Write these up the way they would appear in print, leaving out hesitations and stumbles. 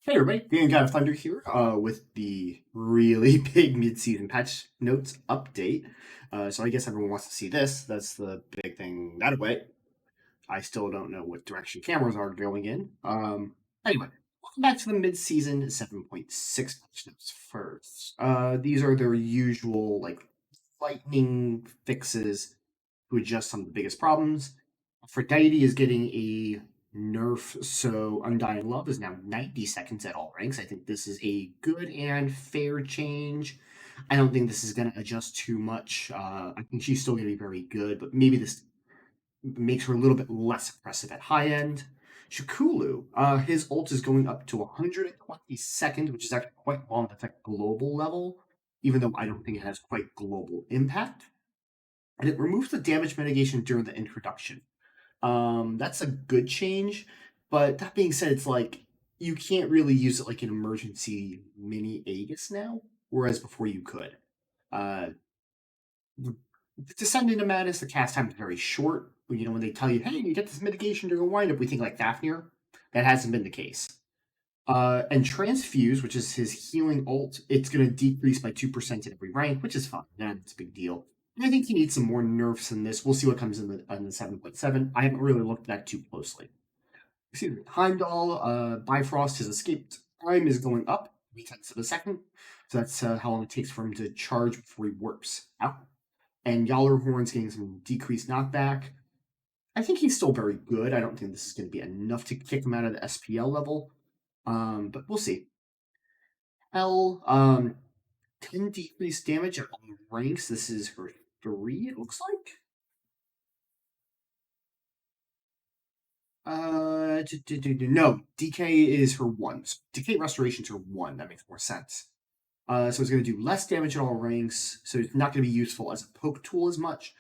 Hey everybody, Dan God of Thunder here with the really big mid-season patch notes update. So I guess everyone wants to see this. That's the big thing that way. I still don't know what direction cameras are going in. Anyway, welcome back to the mid-season 7.6 patch notes first. These are their usual lightning fixes to adjust some of the biggest problems. Aphrodite is getting a nerf, so Undying Love is now 90 seconds at all ranks. I think this is a good and fair change. I don't think this is going to adjust too much. I think she's still going to be very good, but maybe this makes her a little bit less impressive at high end. Shakulu, his ult is going up to 120 seconds, which is actually quite long at the global level, even though I don't think it has quite global impact. And it removes the damage mitigation during the introduction. That's a good change, but that being said, it's like you can't really use it like an emergency mini Aegis now, whereas before you could. Uh, the Descend into Madness, the cast time is very short. You know, when they tell you, hey, you get this mitigation during a windup, we think like Fafnir. That hasn't been the case. And Transfuse, which is his healing ult, it's going to decrease by 2% at every rank, which is fine. That's a big deal. And I think he needs some more nerfs in this. We'll see what comes in the 7.7. I haven't really looked at that too closely. Excuse me. Heimdall, Bifrost, his escape time is going up 3/10 of a second. So that's how long it takes for him to charge before he warps out. And Horn's getting some decreased knockback. I think he's still very good. I don't think this is going to be enough to kick him out of the SPL level. But we'll see. L, 10 decreased damage at all ranks. This is for 3, it looks like. No, DK is her 1. So decay restorations are 1. That makes more sense. So it's going to do less damage at all ranks. So it's not going to be useful as a poke tool as much.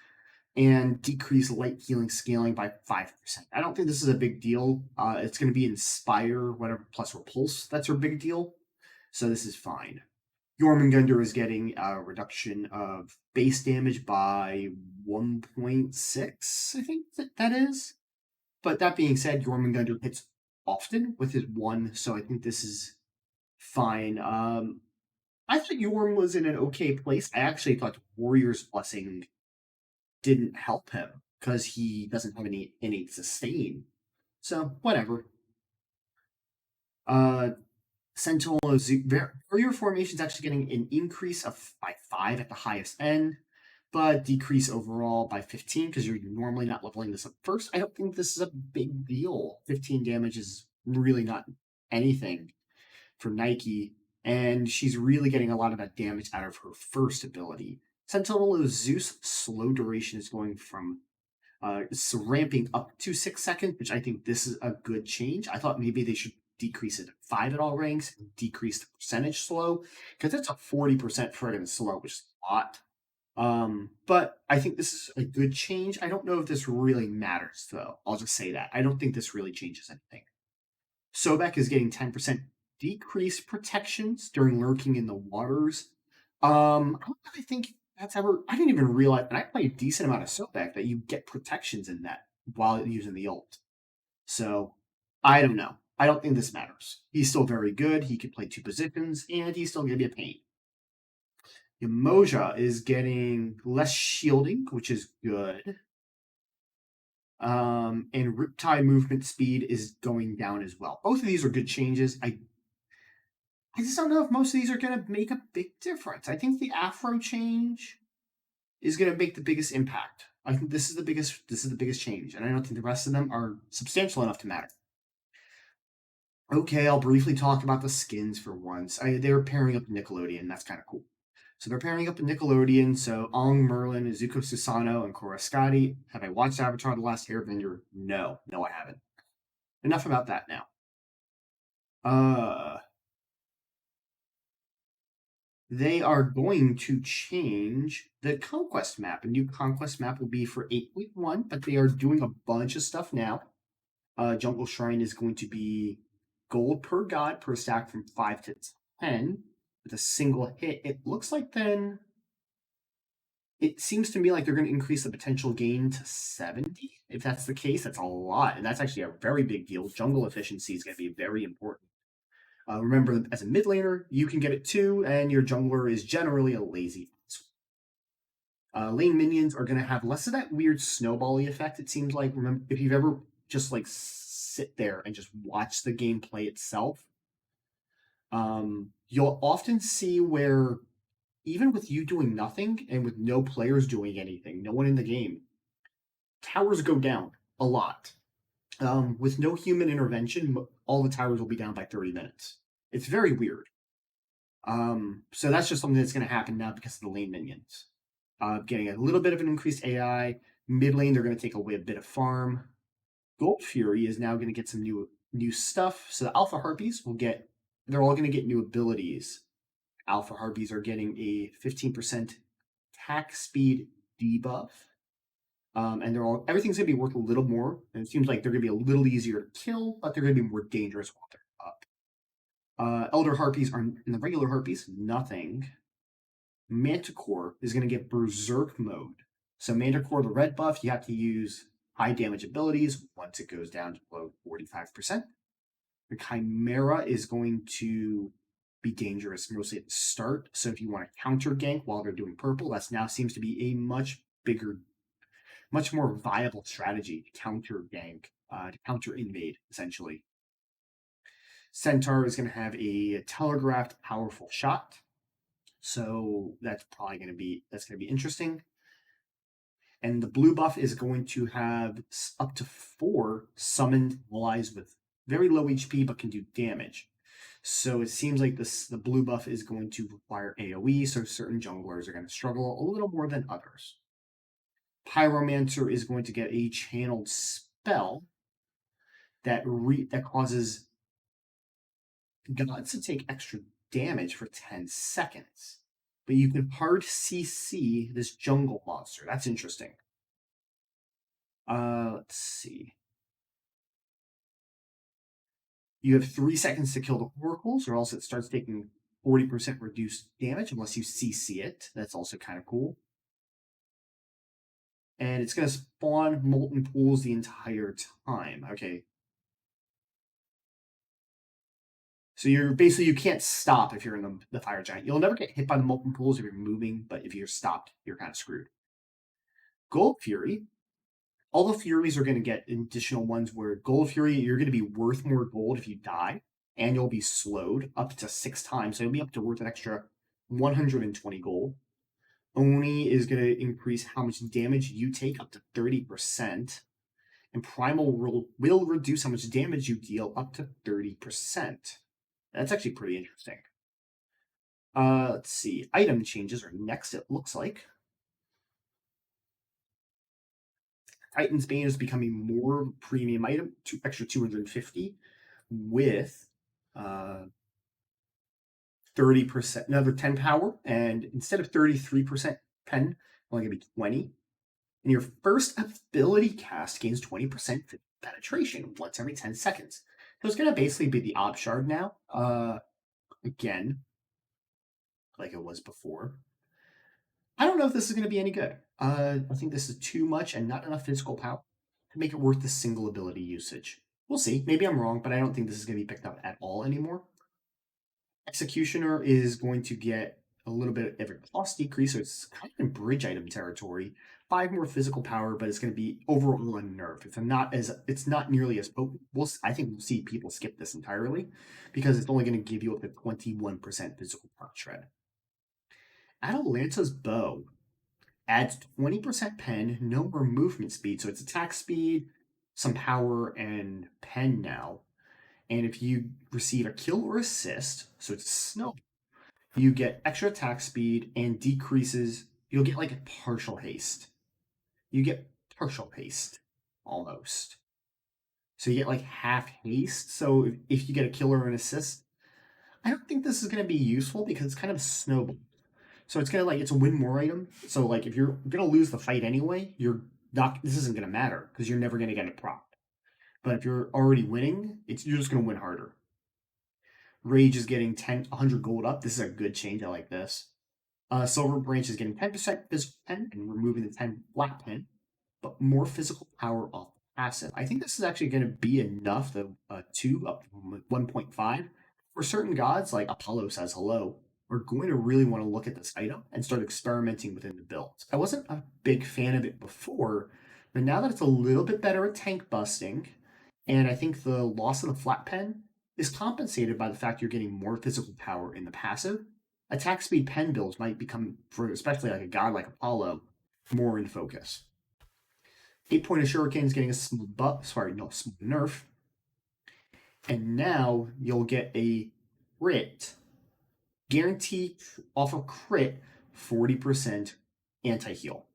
And decrease light healing scaling by 5%. I don't think this is a big deal. It's going to be Inspire, whatever, plus Repulse. That's her big deal. So this is fine. Jormungandr is getting a reduction of base damage by 1.6, I think that is. But that being said, Jormungandr hits often with his 1, so I think this is fine. I thought Yorm was in an okay place. I actually thought Warrior's Blessing didn't help him because he doesn't have any innate sustain. So, whatever. Uh, Sentinel of Warrior formation is actually getting an increase of by 5 at the highest end, but decrease overall by 15 because you're normally not leveling this up first. I don't think this is a big deal. 15 damage is really not anything for Nike, and she's really getting a lot of that damage out of her first ability. Sentinel of Zeus slow duration is going from it's ramping up to 6 seconds, which I think this is a good change. I thought maybe they should decrease it to 5 at all ranks and decrease the percentage slow because it's a 40% friggin' slow, which is a lot. But I think this is a good change. I don't know if this really matters, though. I'll just say that. I don't think this really changes anything. Sobek is getting 10% decreased protections during lurking in the waters. I don't really think that's ever. I didn't even realize, and I play a decent amount of Sobek, that you get protections in that while using the ult. So I don't know. I don't think this matters. He's still very good. He can play 2 positions, and he's still going to be a pain. Emoja is getting less shielding, which is good. And Riptide movement speed is going down as well. Both of these are good changes. I just don't know if most of these are going to make a big difference. I think the Afro change is going to make the biggest impact. I think this is the biggest. This is the biggest change, and I don't think the rest of them are substantial enough to matter. Okay, I'll briefly talk about the skins for once. They're pairing up Nickelodeon. That's kind of cool. So they're pairing up with Nickelodeon. So Ong Merlin, Izuku Susano, and Koroscati. Have I watched Avatar: The Last Airbender? No, I haven't. Enough about that now. They are going to change the conquest map. A new conquest map will be for 8.1, but they are doing a bunch of stuff now. Jungle Shrine is going to be gold per god per stack from 5 to 10 with a single hit. It looks like then it seems to me like they're going to increase the potential gain to 70. If that's the case, that's a lot. And that's actually a very big deal. Jungle efficiency is going to be very important. Remember, as a mid laner, you can get it too, and your jungler is generally a lazy. Lane minions are going to have less of that weird snowbally effect. It seems like. Remember, if you've ever just like sit there and just watch the gameplay itself, you'll often see where even with you doing nothing and with no players doing anything, no one in the game, towers go down a lot. With no human intervention, all the towers will be down by 30 minutes. It's very weird. So that's just something that's going to happen now because of the lane minions. Getting a little bit of an increased AI. Mid lane, they're going to take away a bit of farm. Gold Fury is now going to get some new stuff. So the Alpha Harpies will get, they're all going to get new abilities. Alpha Harpies are getting a 15% attack speed debuff. And everything's gonna be worth a little more. And it seems like they're gonna be a little easier to kill, but they're gonna be more dangerous while they're up. Elder Harpies are in the regular Harpies, nothing. Manticore is gonna get Berserk mode. So Manticore, the red buff, you have to use high damage abilities once it goes down to below 45%. The Chimera is going to be dangerous mostly at the start. So if you want to counter gank while they're doing purple, that now seems to be a much more viable strategy to counter gank, to counter invade, essentially. Centaur is going to have a telegraphed powerful shot. So that's going to be interesting. And the blue buff is going to have up to 4 summoned allies with very low HP but can do damage. So it seems like the blue buff is going to require AoE, so certain junglers are going to struggle a little more than others. Pyromancer is going to get a channeled spell that causes gods to take extra damage for 10 seconds. But you can hard CC this jungle monster. That's interesting. Let's see. You have 3 seconds to kill the oracles, or else it starts taking 40% reduced damage unless you CC it. That's also kind of cool. And it's going to spawn molten pools the entire time. Okay. So you can't stop if you're in the fire giant. You'll never get hit by the molten pools if you're moving, but if you're stopped, you're kind of screwed. Gold Fury, all the Furies are going to get additional ones where Gold Fury, you're going to be worth more gold if you die, and you'll be slowed up to 6 times. So you'll be up to worth an extra 120 gold. Oni is going to increase how much damage you take up to 30%. And Primal will reduce how much damage you deal up to 30%. That's actually pretty interesting. Let's see. Item changes are next, it looks like. Titan's Bane is becoming more premium item, extra 250 with 30%, another 10 power, and instead of 33% pen, only gonna be 20. And your first ability cast gains 20% penetration once every 10 seconds. So it's gonna basically be the Ob Shard now. Again, like it was before. I don't know if this is going to be any good. I think this is too much and not enough physical power to make it worth the single ability usage. We'll see. Maybe I'm wrong, but I don't think this is going to be picked up at all anymore. Executioner is going to get a little bit of a cost decrease, so it's kind of in bridge item territory. 5 more physical power, but it's going to be overall a nerf. It's not nearly as potent. I think we'll see people skip this entirely because it's only going to give you up to 21% physical power shred. Atalanta's bow adds 20% pen, no more movement speed. So it's attack speed, some power, and pen now. And if you receive a kill or assist, so it's snow, you get extra attack speed and decreases. You'll get like a partial haste. You get partial haste almost. So you get like half haste. So if you get a kill or an assist, I don't think this is going to be useful because it's kind of snowball. So it's gonna it's a win more item. So like if you're gonna lose the fight anyway, you're not this isn't gonna matter because you're never gonna get a prop. But if you're already winning, you're just gonna win harder. Rage is getting 100 gold up. This is a good change. I like this. Silver Branch is getting 10% physical pen and removing the 10 black pen, but more physical power off passive. I think this is actually going to be enough, the 2 up to 1.5, For certain gods, like Apollo says hello, are going to really want to look at this item and start experimenting within the builds. I wasn't a big fan of it before, but now that it's a little bit better at tank busting, and I think the loss of the flat pen is compensated by the fact you're getting more physical power in the passive, attack speed pen builds might become, for especially like a god like Apollo, more in focus. 8 point of Shuriken is getting a small buff, sorry, no, small nerf, and now you'll get a crit, guaranteed off of crit, 40% anti heal.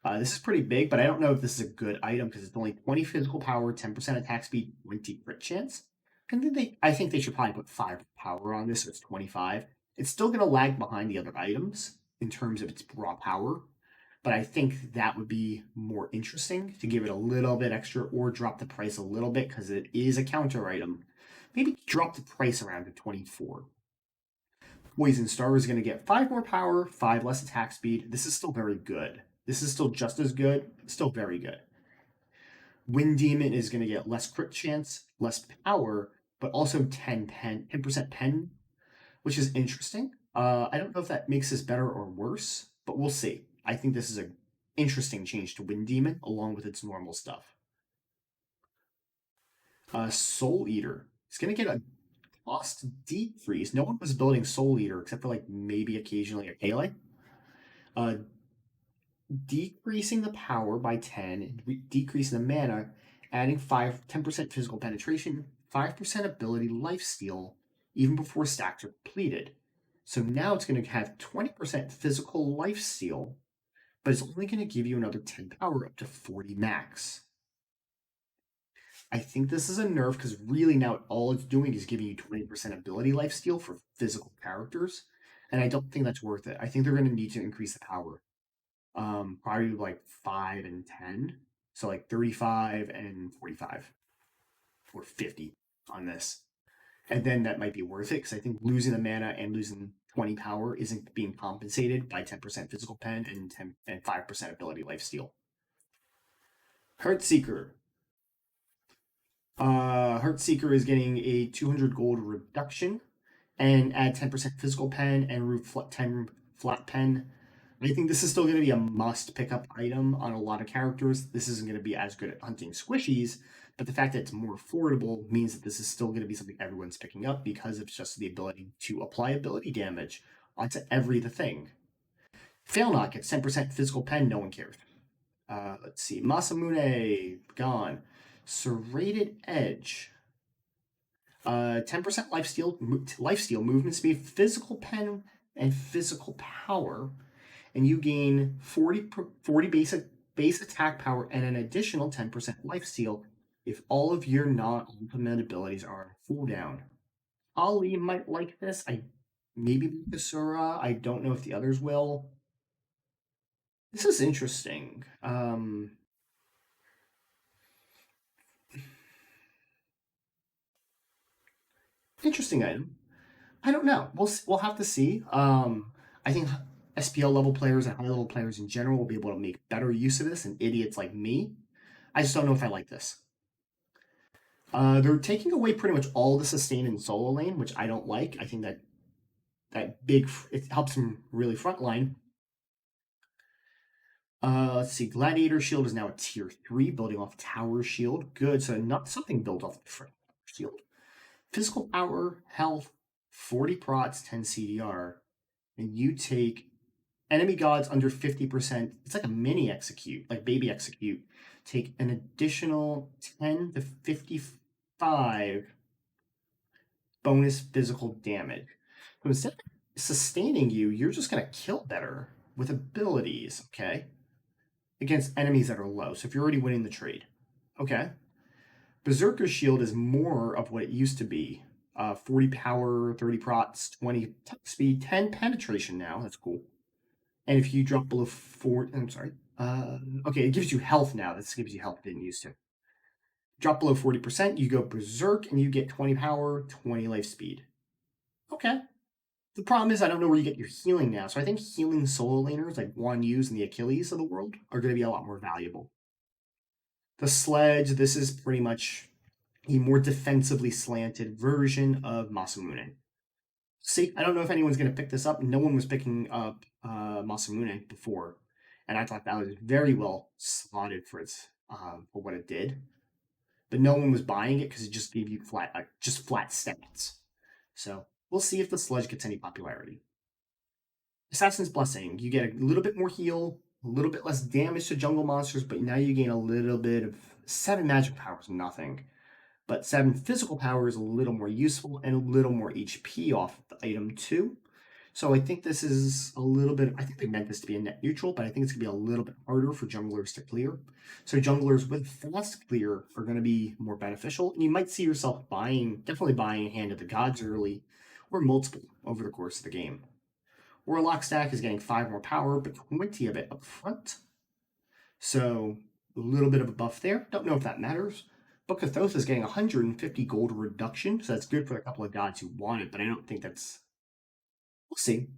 This is pretty big, but I don't know if this is a good item because it's only 20 physical power, 10% attack speed, 20 crit chance. And then I think they should probably put 5 power on this, so it's 25. It's still going to lag behind the other items in terms of its raw power, but I think that would be more interesting to give it a little bit extra or drop the price a little bit because it is a counter item. Maybe drop the price around to 24. Poison Star is going to get 5 more power, 5 less attack speed. This is still very good. This is still just as good, still very good. Wind Demon is going to get less crit chance, less power, but also 10% pen, which is interesting. I don't know if that makes this better or worse, but we'll see. I think this is an interesting change to Wind Demon along with its normal stuff. Soul Eater is going to get a cost decrease. No one was building Soul Eater except for like maybe occasionally a Kale. Decreasing the power by 10, decreasing the mana, adding 10% physical penetration, 5% ability lifesteal, even before stacks are completed. So now it's going to have 20% physical lifesteal, but it's only going to give you another 10 power up to 40 max. I think this is a nerf because really now all it's doing is giving you 20% ability lifesteal for physical characters, and I don't think that's worth it. I think they're going to need to increase the power. Probably like 5 and 10. So like 35 and 45 or 50 on this. And then that might be worth it because I think losing the mana and losing 20 power isn't being compensated by 10% physical pen and 5% ability lifesteal. Heartseeker. Heartseeker is getting a 200 gold reduction and add 10% physical pen and 10 flat pen. I think this is still going to be a must pick up item on a lot of characters. This isn't going to be as good at hunting squishies, but the fact that it's more affordable means that this is still going to be something everyone's picking up because it's just the ability to apply ability damage onto every the thing. Fail Not gets 10% physical pen, no one cares. Let's see. Masamune, gone. Serrated Edge. 10% lifesteal, movement speed, physical pen, and physical power. And you gain 40 base attack power and an additional 10% lifesteal if all of your non-ultimate abilities are on cooldown. Ali might like this. Maybe Kasura. I don't know if the others will. This is interesting. Interesting item. I don't know. We'll have to see. I think SPL level players and high level players in general will be able to make better use of this than idiots like me. I just don't know if I like this. They're taking away pretty much all the sustain in solo lane, which I don't like. I think that it helps him really frontline. Let's see. Gladiator Shield is now a tier 3, building off Tower Shield. Good. So not something built off the shield. Physical power, health, 40 prots, 10 CDR. And you take enemy gods under 50%. It's like a mini execute, like baby execute. Take an additional 10 to 55 bonus physical damage. So instead of sustaining you, you're just going to kill better with abilities, okay? Against enemies that are low. So if you're already winning the trade, okay. Berserker Shield is more of what it used to be. 40 power, 30 prots, 20 speed, 10 penetration now. That's cool. And if you drop below 4, I'm sorry. Okay, it gives you health now. This gives you health it didn't used to. Drop below 40%, you go Berserk, and you get 20 power, 20 life speed. Okay. The problem is I don't know where you get your healing now. So I think healing solo laners like Guan Yu's and the Achilles of the world are going to be a lot more valuable. The Sledge, this is pretty much a more defensively slanted version of Masamune. See, I don't know if anyone's going to pick this up. No one was picking up Masamune before, and I thought that was very well slotted for its for what it did. But no one was buying it because it just gave you just flat stats. So we'll see if the sludge gets any popularity. Assassin's Blessing, you get a little bit more heal, a little bit less damage to jungle monsters, but now you gain a little bit of 7 magic powers, nothing. But 7 physical power is a little more useful and a little more HP off of the item too. So I think this is a little bit. I think they meant this to be a net neutral, but I think it's gonna be a little bit harder for junglers to clear. So junglers with fast clear are going to be more beneficial, and you might see yourself definitely buying Hand of the Gods early, or multiple over the course of the game. Warlock stack is getting 5 more power, but 20 of it up front. So a little bit of a buff there. Don't know if that matters. Book of Thoth is getting 150 gold reduction, so that's good for a couple of gods who want it, but I don't think that's. We'll see.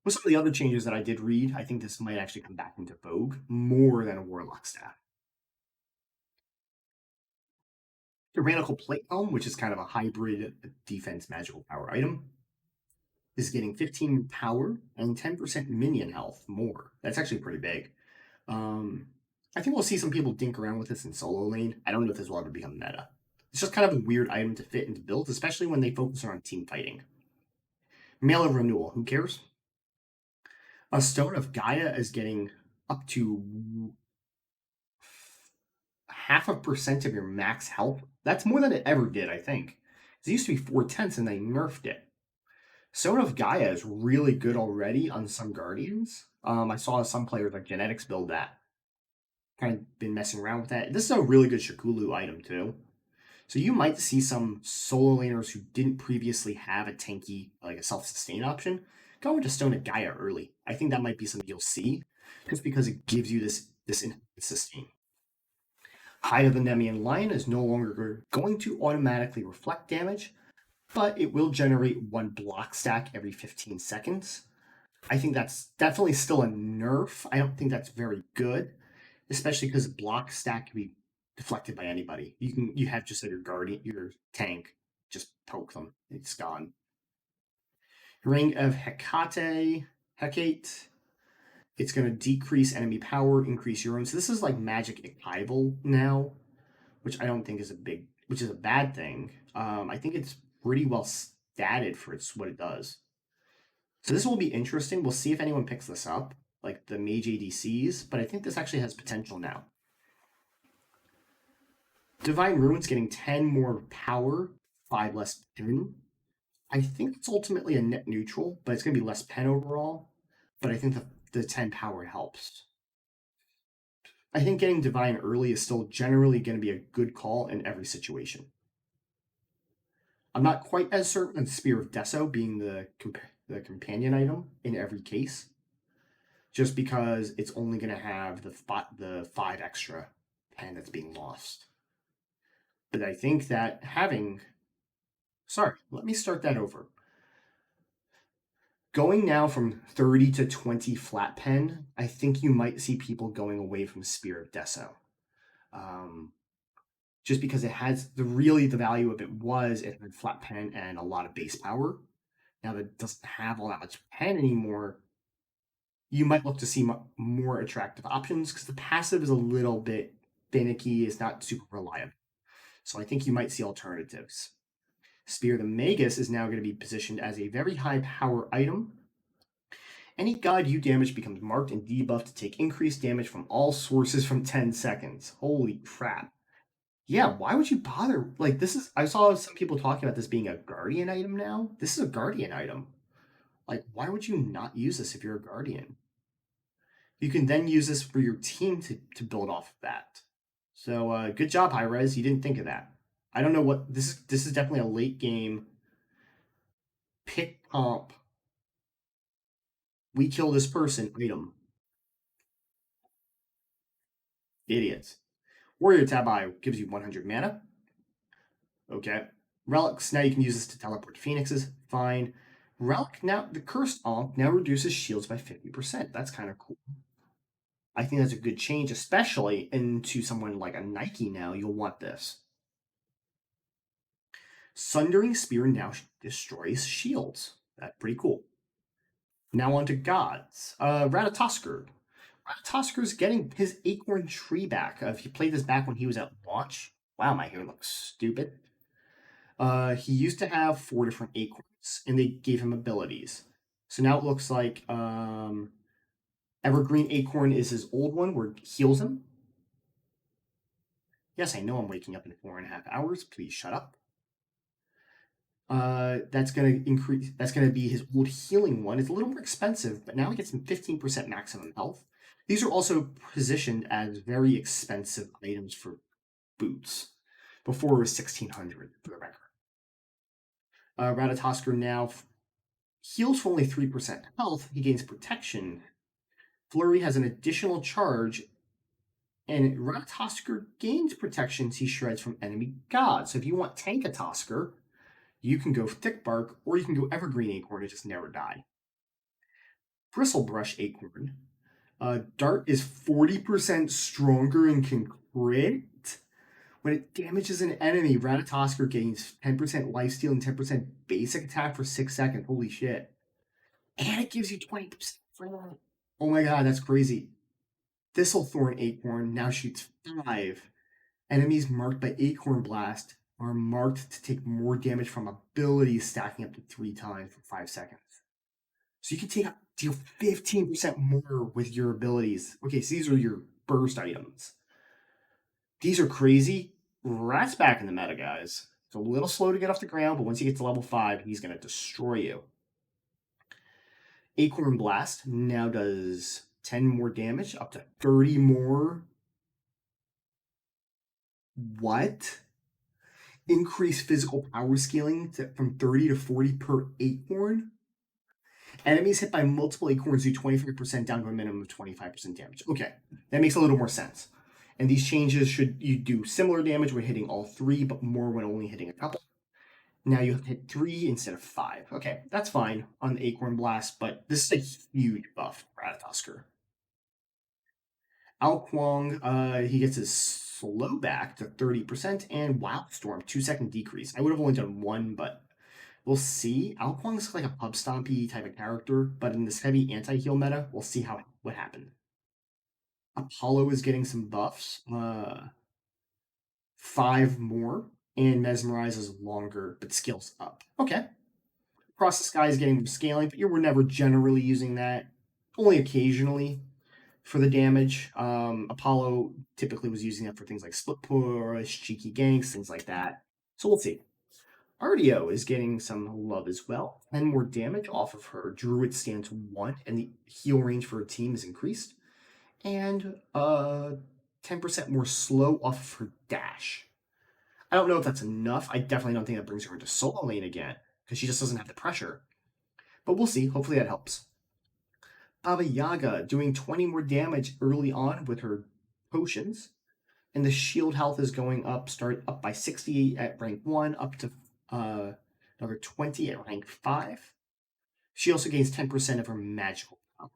With some of the other changes that I did read, I think this might actually come back into vogue more than a Warlock staff. Tyrannical Plate Helm, which is kind of a hybrid defense magical power item, is getting 15 power and 10% minion health more. That's actually pretty big. I think we'll see some people dink around with this in solo lane. I don't know if this will ever become meta. It's just kind of a weird item to fit into builds, especially when they focus on team fighting. Mail of Renewal, who cares? A Stone of Gaia is getting up to 0.5% of your max health. That's more than it ever did, I think. It used to be 4/10 and they nerfed it. Stone of Gaia is really good already on some Guardians. I saw some players like Genetics build that. Kind of been messing around with that. This is a really good Shakulu item too. So you might see some solo laners who didn't previously have a tanky, like a self-sustain option, go into Stone of Gaia early. I think that might be something you'll see, just because it gives you this sustain. High of the Nemean Lion is no longer going to automatically reflect damage, but it will generate 1 block stack every 15 seconds. I think that's definitely still a nerf. I don't think that's very good, especially because block stack can be deflected by anybody. You have just your guardian, your tank, just poke them. It's gone. Ring of Hecate. It's going to decrease enemy power, increase your own. So this is like magic archival now, which I don't think is which is a bad thing. I think it's pretty well statted for what it does. So this will be interesting. We'll see if anyone picks this up, like the mage ADCs, but I think this actually has potential now. Divine Ruin's getting 10 more power, 5 less pen. I think it's ultimately a net neutral, but it's going to be less pen overall. But I think the 10 power helps. I think getting Divine early is still generally going to be a good call in every situation. I'm not quite as certain on Spear of Deso being the companion item in every case, just because it's only going to have the 5 extra pen that's being lost. But I think that sorry, let me start that over. Going now from 30 to 20 flat pen, I think you might see people going away from Spear of Deso. Just because it has the value of it was it had flat pen and a lot of base power. Now that it doesn't have all that much pen anymore, you might look to see more attractive options because the passive is a little bit finicky, it's not super reliable. So I think you might see alternatives. Spear of the Magus is now going to be positioned as a very high power item. Any god you damage becomes marked and debuffed to take increased damage from all sources from 10 seconds. Holy crap. Yeah, why would you bother? Like, I saw some people talking about this being a guardian item now. This is a guardian item. Like, why would you not use this if you're a guardian? You can then use this for your team to build off of that. So, good job, Hi-Rez. You didn't think of that. I don't know what this is definitely a late game pick comp. We kill this person item. Idiots. Warrior Tabi gives you 100 mana. Okay. Relics, now you can use this to teleport phoenixes. Fine. Relic, now the Cursed Ankh now reduces shields by 50%. That's kind of cool. I think that's a good change, especially into someone like a Nike now. You'll want this. Sundering Spear now destroys shields. That's pretty cool. Now on to gods. Ratatoskr. Ratatoskr's getting his acorn tree back. If you played this back when he was at launch, wow, my hair looks stupid. He used to have 4 different acorns, and they gave him abilities. So now it looks like Evergreen Acorn is his old one, where it heals him. Yes, I know I'm waking up in 4.5 hours. Please shut up. That's gonna increase. That's gonna be his old healing one. It's a little more expensive, but now he gets some 15% maximum health. These are also positioned as very expensive items for boots. Before it was 1,600 for the record. Ratatosker now heals for only 3% health. He gains protection. Flurry has an additional charge, and Ratatosker gains protections he shreds from enemy gods. So if you want Tankatosker, you can go Thick Bark, or you can go Evergreen Acorn and just never die. Bristlebrush Acorn. Dart is 40% stronger and can crit. When it damages an enemy, Ratatosker gains 10% lifesteal and 10% basic attack for 6 seconds. Holy shit. And it gives you 20% for. Oh my god, that's crazy. Thistlethorn Acorn now shoots 5. Enemies marked by Acorn Blast are marked to take more damage from abilities, stacking up to 3 times for 5 seconds. So you can deal 15% more with your abilities. Okay, so these are your burst items. These are crazy. Rat's back in the meta, guys. It's a little slow to get off the ground, but once he gets to level 5, he's going to destroy you. Acorn Blast now does 10 more damage, up to 30 more. What? Increase physical power scaling from 30 to 40 per acorn? Enemies hit by multiple acorns do 25% down to a minimum of 25% damage. Okay, that makes a little more sense. And these changes should you do similar damage when hitting all 3, but more when only hitting a couple. Now you have to hit 3 instead of 5. Okay, that's fine on the Acorn Blast, but this is a huge buff for Ratatosker. Alquang, he gets his slow back to 30% and Wildstorm, 2-second decrease. I would have only done 1, but we'll see. Alquang's like a pub stompy type of character, but in this heavy anti-heal meta, we'll see what happened. Apollo is getting some buffs. 5 more, and Mesmerize is longer, but scales up. Okay. Across the Sky is getting some scaling, but you were never generally using that. Only occasionally for the damage. Apollo typically was using that for things like split push, cheeky ganks, things like that. So we'll see. Artio is getting some love as well. 10 more damage off of her Druid stance 1, and the heal range for her team is increased. And 10% more slow off of her dash. I don't know if that's enough. I definitely don't think that brings her into solo lane again, because she just doesn't have the pressure. But we'll see. Hopefully that helps. Baba Yaga doing 20 more damage early on with her potions. And the shield health is going up, start up by 60 at rank 1, up to another 20 at rank 5. She also gains 10% of her magical power.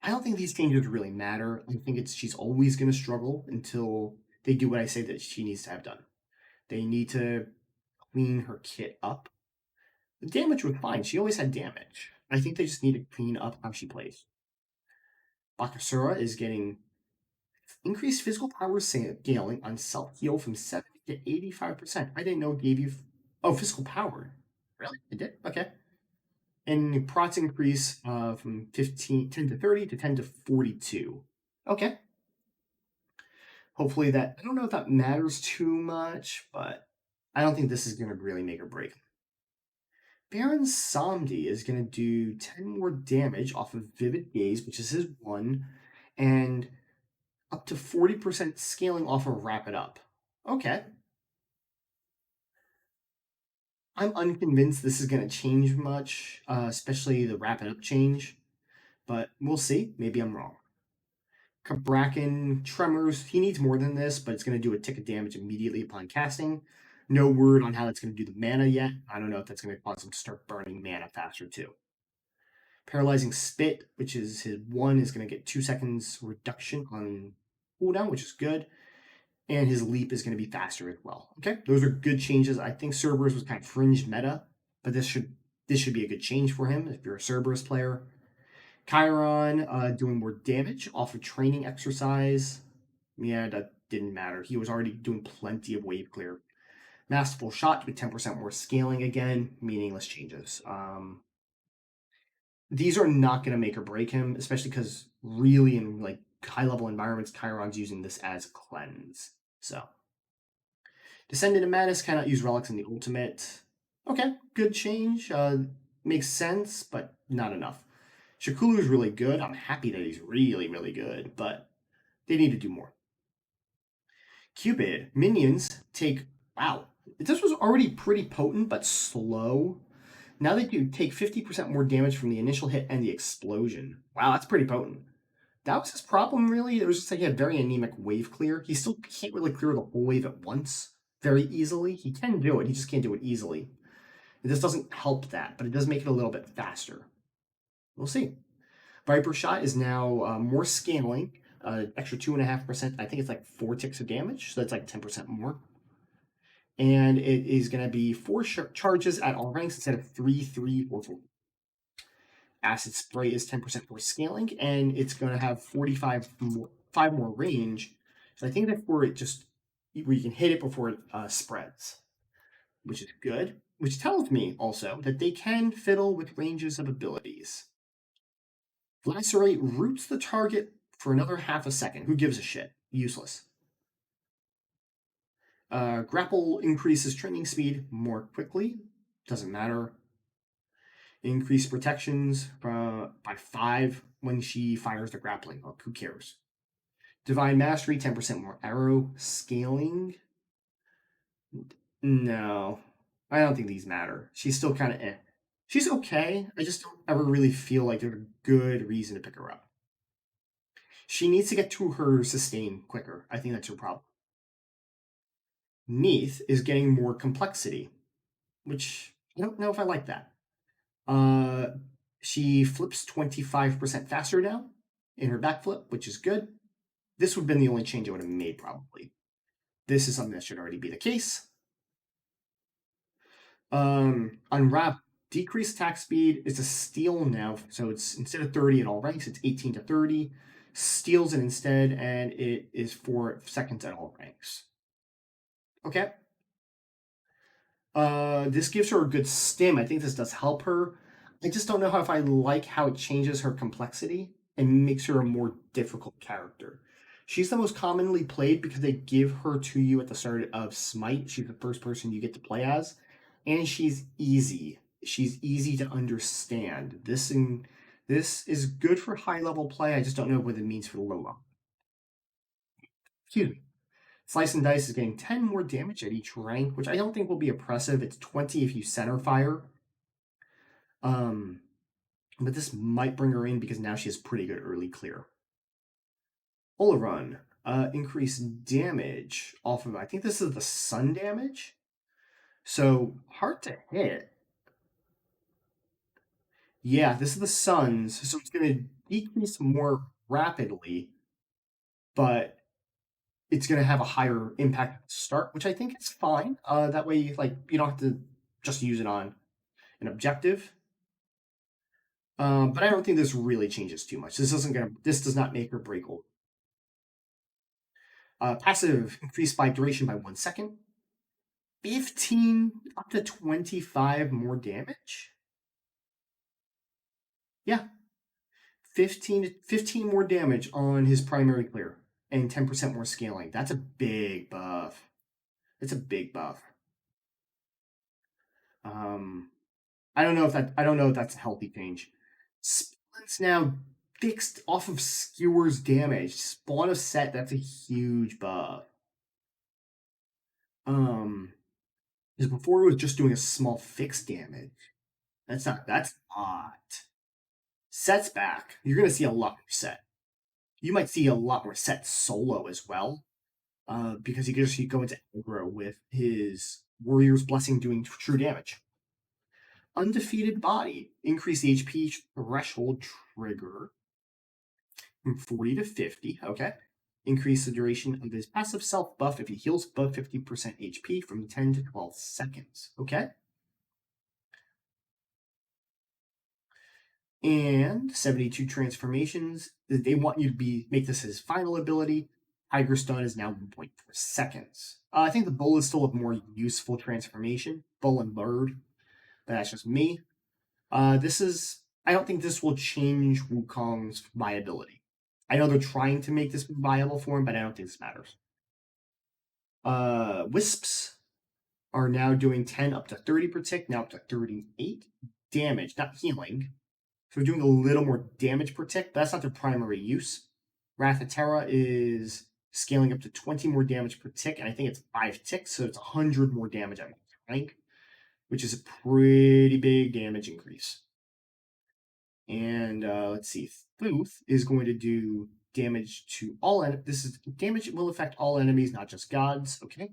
I don't think these changes really matter. I think she's always going to struggle until they do what I say that she needs to have done. They need to clean her kit up. The damage was fine. She always had damage. I think they just need to clean up how she plays. Bakasura is getting increased physical power scaling on self heal from 70 to 85%. I didn't know it gave you. Physical power. Really? It did? Okay. And prots increase from 10 to 30 to 10 to 42. Okay. Hopefully that. I don't know if that matters too much, but I don't think this is going to really make or break. Baron Samdi is going to do 10 more damage off of Vivid Gaze, which is his 1, and up to 40% scaling off of Wrap It Up. Okay. I'm unconvinced this is going to change much, especially the Wrap It Up change, but we'll see. Maybe I'm wrong. Bracken, Tremors, he needs more than this, but it's going to do a tick of damage immediately upon casting. No word on how that's going to do the mana yet. I don't know if that's going to cause him to start burning mana faster too. Paralyzing Spit, which is his 1, is going to get 2 seconds reduction on cooldown, which is good. and his leap is going to be faster as well. Okay, those are good changes. I think Cerberus was kind of fringe meta, but this should be a good change for him if you're a Cerberus player. Chiron doing more damage off of training exercise. Yeah, that didn't matter. He was already doing plenty of wave clear. Masterful shot with 10% more scaling again. Meaningless changes. These are not going to make or break him, especially because really in like high level environments, Chiron's using this as cleanse. So Descendant of Madness cannot use relics in the ultimate. Okay, good change. Makes sense, but not enough. Shakulu is really good. I'm happy that he's really, really good, but they need to do more. Cupid minions take wow. This was already pretty potent, but slow. Now they do take 50% more damage from the initial hit and the explosion. Wow, that's pretty potent. That was his problem, really. It was just like he had very anemic wave clear. He still can't really clear the whole wave at once very easily. He can do it, he just can't do it easily. This doesn't help that, but it does make it a little bit faster. We'll see. Viper Shot is now more scaling, extra 2.5%. I think it's like 4 ticks of damage, so that's like 10% more. And it is going to be 4 charges at all ranks instead of 3, 3, or 4. Acid Spray is 10% more scaling, and it's going to have 5 more range. So I think that for it just where you can hit it before it spreads, which is good. Which tells me also that they can fiddle with ranges of abilities. Lacerate roots the target for another half a second. Who gives a shit? Useless. Grapple increases training speed more quickly. Doesn't matter. Increase protections by 5 when she fires the grappling hook. Who cares? Divine Mastery, 10% more arrow scaling. No, I don't think these matter. She's still kind of eh. She's okay. I just don't ever really feel like there's a good reason to pick her up. She needs to get to her sustain quicker. I think that's her problem. Neath is getting more complexity, which I don't know if I like that. Uh, she flips 25% faster now in her backflip, which is good. This would have been the only change I would have made, probably. This is something that should already be the case. Unwrap, decreased attack speed is a steal now, so it's instead of 30 at all ranks, it's 18 to 30. Steals it instead, and it is 4 seconds at all ranks. Okay. This gives her a good stim. I think this does help her. I just don't know how if I like how it changes her complexity and makes her a more difficult character. She's the most commonly played because they give her to you at the start of Smite. She's the first person you get to play as, and she's easy. She's easy to understand. This is good for high level play. I just don't know what it means for the low level. Excuse me. Slice and Dice is getting 10 more damage at each rank, which I don't think will be oppressive. It's 20 if you center fire. Um, but this might bring her in because now she has pretty good early clear. Olarun, increase damage off of, I think this is the sun damage. So hard to hit. Yeah, this is the sun's, so it's going to decrease more rapidly, but it's going to have a higher impact at the start, which I think is fine. That way, like you don't have to just use it on an objective. But I don't think this really changes too much. This does not make or break old. Passive increased by duration by 1 second. 15 up to 25 more damage. Yeah, 15 more damage on his primary clear and 10% more scaling. That's a big buff. It's a big buff. Um, I don't know if that's a healthy change. Splints now fixed off of Skewer's damage. Spawn of set, that's a huge buff. Because before it was just doing a small fixed damage. That's not. Set's back. You're gonna see a lot more set. You might see a lot more set solo as well. Because he can just go into aggro with his Warrior's Blessing doing true damage. Undefeated Body. Increase the HP threshold trigger from 40 to 50. Okay. Increase the duration of his passive self buff if he heals above 50% HP from 10 to 12 seconds. Okay? And 72 transformations. They want you to make this his final ability. Tiger Stun is now 1.4 seconds. I think the Bull is still a more useful transformation. Bull and Bird. But that's just me. This is. I don't think this will change Wukong's viability. I know they're trying to make this viable for him, but I don't think this matters. Wisps are now doing 10 up to 30 per tick, now up to 38 damage, not healing. So we're doing a little more damage per tick, but that's not their primary use. Wrath of Terra is scaling up to 20 more damage per tick, and I think it's 5 ticks, so it's 100 more damage at max rank, which is a pretty big damage increase. And let's see, Thuth is going to do damage to all enemies. This is damage will affect all enemies, not just gods. Okay.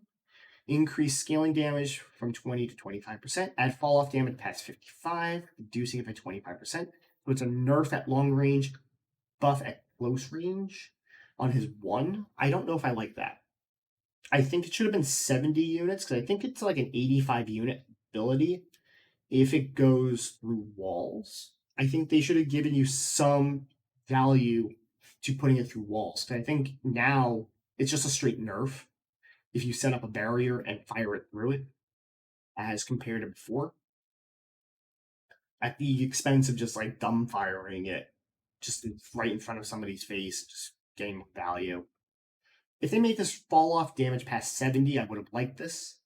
Increase scaling damage from 20 to 25%. Add fall off damage past 55, reducing it by 25%. So it's a nerf at long range, buff at close range on his one. I don't know if I like that. I think it should have been 70 units because I think it's like an 85 unit ability if it goes through walls. I think they should have given you some value to putting it through walls. I think now it's just a straight nerf if you set up a barrier and fire it through it, as compared to before, at the expense of just like dumb firing it just right in front of somebody's face, just getting value. If they made this fall off damage past 70, I would have liked this.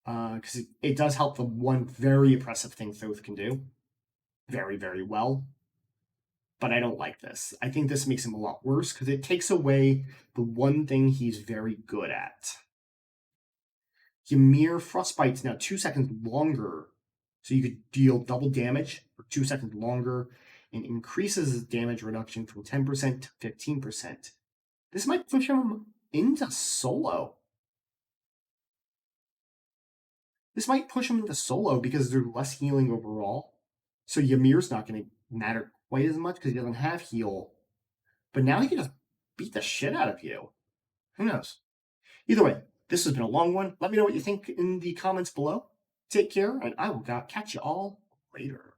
Because it does help the one very impressive thing Thoth can do very, very well. But I don't like this. I think this makes him a lot worse because it takes away the one thing he's very good at. Ymir Frostbite's now 2 seconds longer, so you could deal double damage for 2 seconds longer and increases his damage reduction from 10% to 15%. This might push him into solo. This might push him into solo because there's less healing overall. So Ymir's not going to matter quite as much because he doesn't have heal. But now he can just beat the shit out of you. Who knows? Either way, this has been a long one. Let me know what you think in the comments below. Take care, and I will catch you all later.